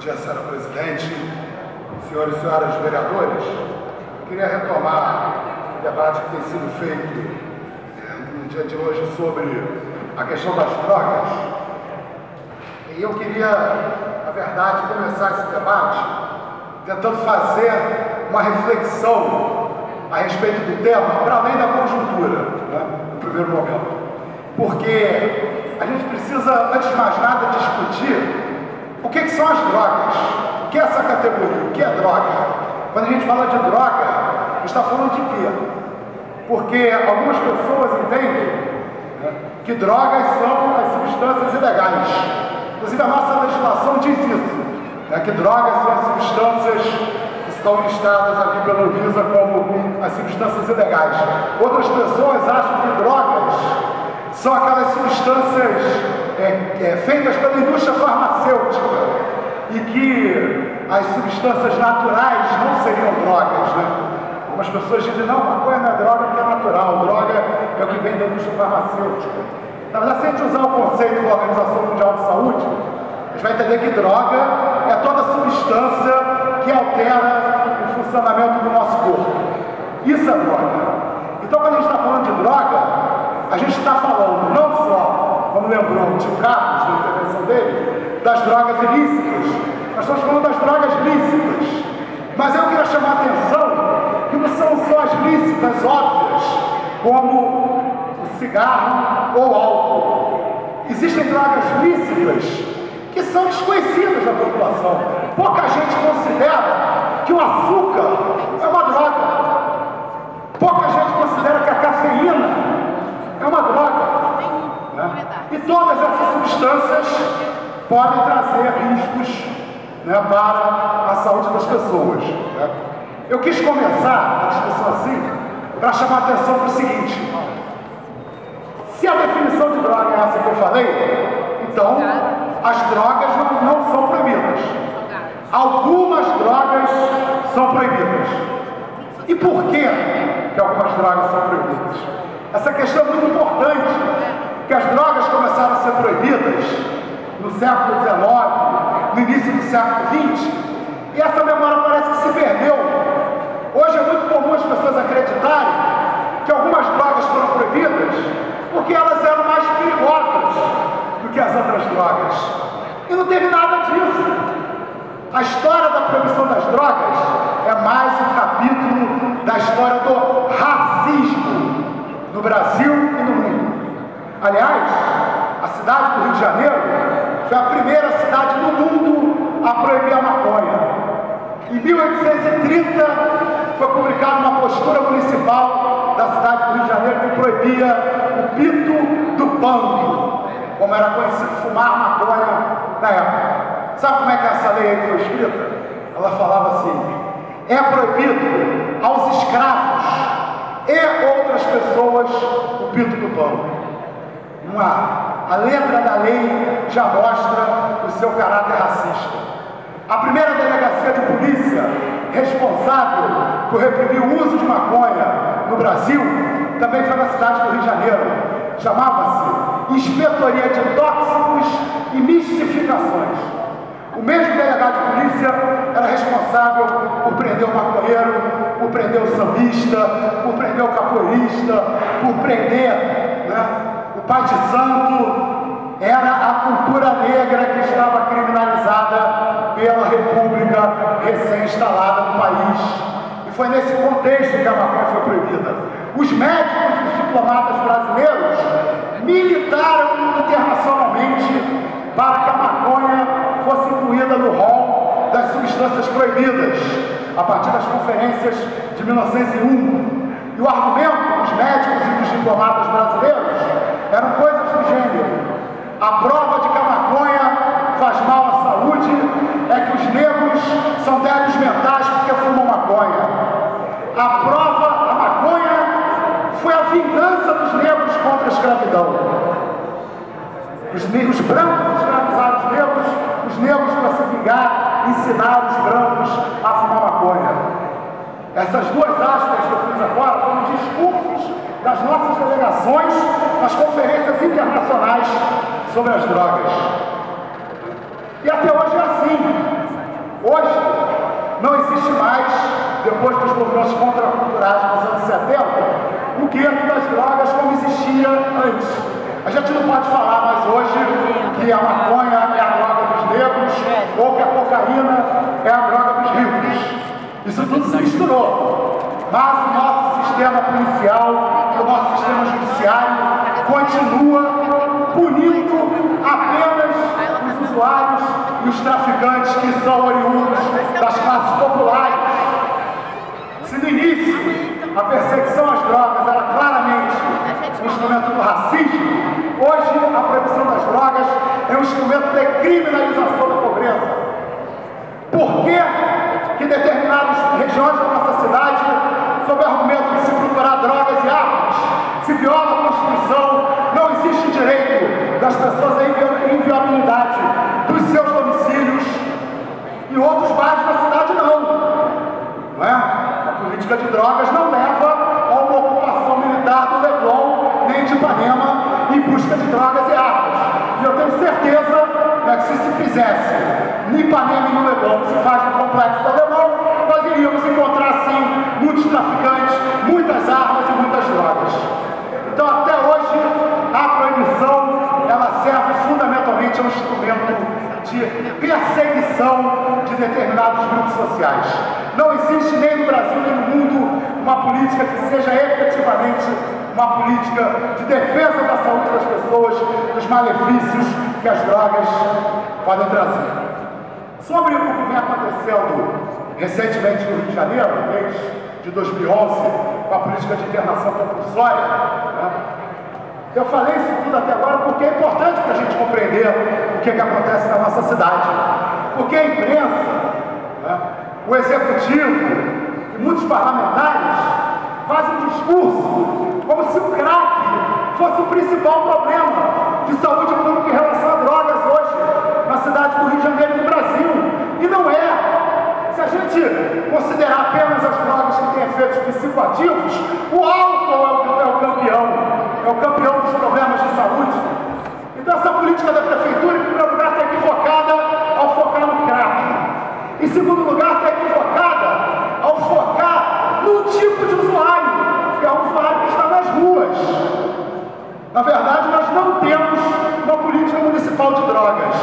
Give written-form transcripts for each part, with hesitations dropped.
dia, senhora presidente, senhores e senhoras vereadores. Eu queria retomar o debate que tem sido feito no dia de hoje sobre a questão das drogas. E eu queria, na verdade, começar esse debate tentando fazer uma reflexão a respeito do tema, para além da conjuntura, né, no primeiro momento. Porque a gente precisa, antes de mais nada, discutir o que são as drogas, o que é essa categoria, o que é droga. Quando a gente fala de droga, a gente está falando de quê? Porque algumas pessoas entendem, né, que drogas são as substâncias ilegais. Inclusive a nossa legislação diz isso, né, que drogas são as substâncias que estão listadas ali pela Anvisa como as substâncias ilegais. Outras pessoas acham que drogas são aquelas substâncias feitas pela indústria farmacêutica e que as substâncias naturais não seriam drogas, né? Algumas pessoas dizem, não, maconha não é droga porque é natural, droga é o que vem da indústria farmacêutica. Na verdade, se a gente usar o conceito da Organização Mundial de Saúde, a gente vai entender que droga é toda substância que altera o funcionamento do nosso corpo. Isso é droga. Então, quando a gente está falando de droga, a gente está falando não só, como lembrou o tio Carlos na intervenção dele, das drogas ilícitas, nós estamos falando das drogas lícitas. Mas eu queria chamar a atenção que não são só as lícitas óbvias, como o cigarro ou o álcool. Existem drogas lícitas que são desconhecidas da população. Pouca gente considera que o açúcar é uma droga. Pouca gente considera que a cafeína é uma droga, né? E todas essas substâncias podem trazer riscos, né, para a saúde das pessoas, né? Eu quis começar a discussão assim para chamar a atenção para o seguinte: se a definição de droga é essa que eu falei, então as drogas não são proibidas. Algumas drogas são proibidas. E por que algumas drogas são proibidas? Essa questão é muito importante, porque as drogas começaram a ser proibidas no século XIX, no início do século XX, e essa memória parece que se perdeu. Hoje é muito comum as pessoas acreditarem que algumas drogas foram proibidas porque elas eram mais perigosas do que as outras drogas. E não teve nada disso. A história da proibição das drogas é mais um capítulo da história do racismo no Brasil e no mundo. Aliás, a cidade do Rio de Janeiro foi a primeira cidade do mundo a proibir a maconha. Em 1830 foi publicada uma postura municipal da cidade do Rio de Janeiro que proibia o pito do pango, como era conhecido fumar maconha na época. Sabe como é que essa lei aí foi escrita? Ela falava assim: é proibido aos escravos e outras pessoas o pito do pango. A letra da lei já mostra o seu caráter racista. A primeira delegacia de polícia responsável por reprimir o uso de maconha no Brasil também foi na cidade do Rio de Janeiro. Chamava-se Inspetoria de Tóxicos e Mistificações. O mesmo delegado de polícia era responsável por prender o maconheiro, por prender o sambista, por prender o capoeirista, por prender, né, o pai de santo. Era a cultura negra que estava criminalizada pela República recém-instalada no país. E foi nesse contexto que a maconha foi proibida. Os médicos e os diplomatas brasileiros militaram internacionalmente para que a maconha fosse incluída no rol das substâncias proibidas, a partir das conferências de 1901. E o argumento dos médicos e dos diplomatas brasileiros eram coisas do gênero: a prova de que a maconha faz mal à saúde é que os negros são débeis mentais porque fumam maconha. A maconha foi a vingança dos negros contra a escravidão. Os brancos escravizaram os negros para se vingar, ensinaram os brancos a fumar maconha. Essas duas aspas que eu fiz agora foram discursos das nossas delegações nas conferências internacionais sobre as drogas. E até hoje é assim. Hoje, não existe mais, depois dos movimentos contraculturais dos anos 70, o gueto das drogas como existia antes. A gente não pode falar mais hoje que a maconha é a droga dos negros ou que a cocaína é a droga dos ricos. Isso tudo se misturou. Mas o nosso sistema policial e o nosso sistema judiciário continua punindo apenas os usuários e os traficantes que são oriundos das classes populares. Se no início a perseguição às drogas era claramente um instrumento do racismo, hoje a proibição das drogas é um instrumento de criminalização da pobreza. Por que determinadas regiões da nossa cidade, sob o argumento de se procurar drogas e armas, se viola a Constituição, não existe o direito das pessoas à inviolabilidade dos seus domicílios, e outros bairros da cidade não é? A política de drogas não leva a uma ocupação militar do Leblon nem de Ipanema em busca de drogas e armas. E eu tenho certeza que se fizesse no Ipanema e no Leblon, se faz no Complexo do Alemão, nós iríamos encontrar sim muitos traficantes, muitas armas e muitas drogas. Então até hoje a proibição ela serve fundamentalmente a um instrumento de perseguição de determinados grupos sociais. Não existe nem no Brasil nem no mundo uma política que seja efetivamente uma política de defesa da saúde das pessoas, dos malefícios que as drogas podem trazer. Sobre o que vem acontecendo recentemente no Rio de Janeiro, desde 2011, com a política de internação compulsória, eu falei isso tudo até agora porque é importante para a gente compreender o que acontece na nossa cidade. Porque a imprensa, o executivo e muitos parlamentares fazem um discurso como se o crack fosse o principal problema de saúde pública em relação a drogas hoje na cidade do Rio de Janeiro e no Brasil. E não é. Se a gente considerar apenas as drogas que têm efeitos psicoativos, o álcool é o campeão dos problemas de saúde. Então essa política da prefeitura, em primeiro lugar, está equivocada ao focar no crack. Em segundo lugar, está equivocada ao focar no tipo de usuário, que é o usuário que está nas ruas. Na verdade, nós não temos uma política municipal de drogas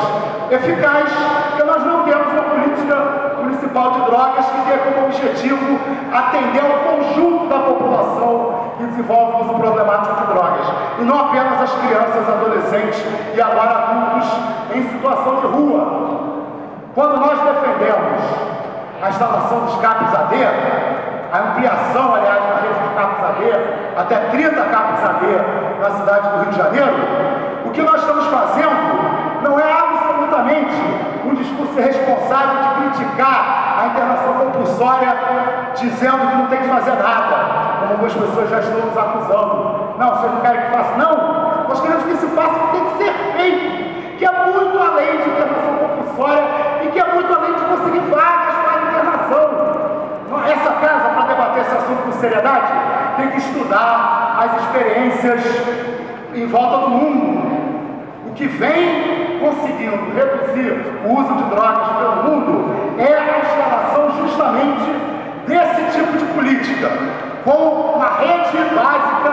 eficaz, porque nós não temos uma política municipal de drogas que tenha como objetivo atender ao conjunto da população que desenvolve o uso problemático de drogas, e não apenas as crianças, adolescentes e agora adultos em situação de rua. Quando nós defendemos a instalação dos CAPs AD, a ampliação, aliás, da rede de CAPs AD, até 30 CAPs AD na cidade do Rio de Janeiro, o que nós estamos fazendo não é absolutamente um discurso irresponsável de criticar a internação compulsória, dizendo que não tem que fazer nada, como algumas pessoas já estão nos acusando. Não, vocês não querem que faça? Não, nós queremos que se faça o que tem que ser feito, que é muito além de internação compulsória e que é muito além de conseguir vagas para a internação. Essa casa, para debater esse assunto com seriedade, tem que estudar as experiências em volta do mundo. O que vem conseguindo reduzir o uso de drogas pelo mundo é a instalação justamente desse tipo de política, com uma rede básica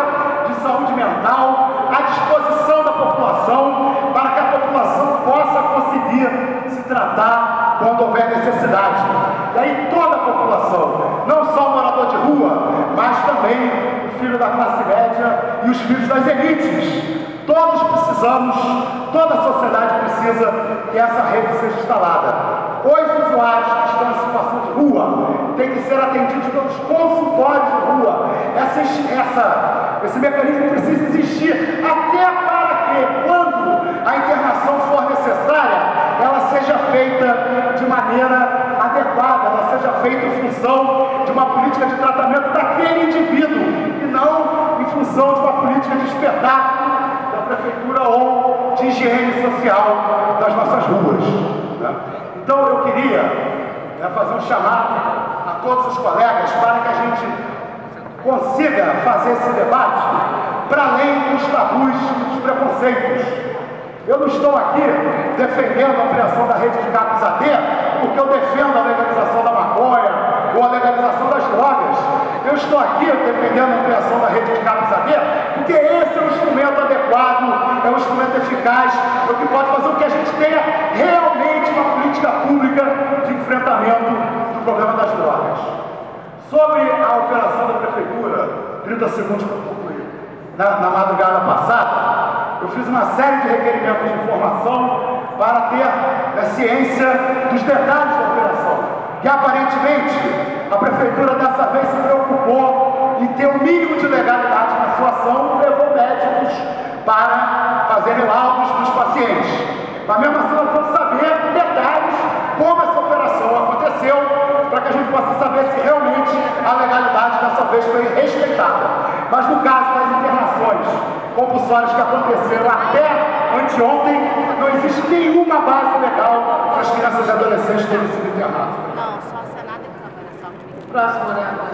de saúde mental à disposição da população, para que a população possa conseguir se tratar quando houver necessidade. E aí toda a população, não só o morador de rua, mas também o filho da classe média e os filhos das elites. Todos precisamos, toda a sociedade precisa que essa rede seja instalada. Os usuários que estão em situação de rua têm que ser atendidos pelos consultórios de rua. Esse mecanismo precisa existir até para que, quando a internação for necessária, ela seja feita de maneira adequada, ela seja feita em função de uma política de tratamento daquele indivíduo e não em função de uma política de espetáculo da prefeitura ou de higiene social das nossas ruas. Então eu queria fazer um chamado a todos os colegas para que a gente consiga fazer esse debate para além dos tabus e dos preconceitos. Eu não estou aqui defendendo a ampliação da rede de CAPs AD porque eu defendo a legalização da maconha ou a legalização das drogas. Eu estou aqui defendendo a ampliação da rede de CAPs aberta, porque esse é o instrumento adequado, é o instrumento eficaz, é o que pode fazer com que a gente tenha realmente uma política pública de enfrentamento do problema das drogas. Sobre a operação da Prefeitura, 30 segundos para concluir, na madrugada passada, eu fiz uma série de requerimentos de informação para ter ciência dos detalhes da operação, que aparentemente a Prefeitura dessa vez se preocupou em ter o mínimo de legalidade na sua ação e levou médicos para fazerem laudos dos pacientes. Mas mesmo assim nós vamos saber detalhes como essa operação aconteceu, para que a gente possa saber se realmente a legalidade dessa vez foi respeitada. Mas no caso das internações compulsórias que aconteceram até anteontem, não existe nenhuma base legal para as crianças e adolescentes terem sido internadas. Não, só Senado e Câmara, só. Próximo, né?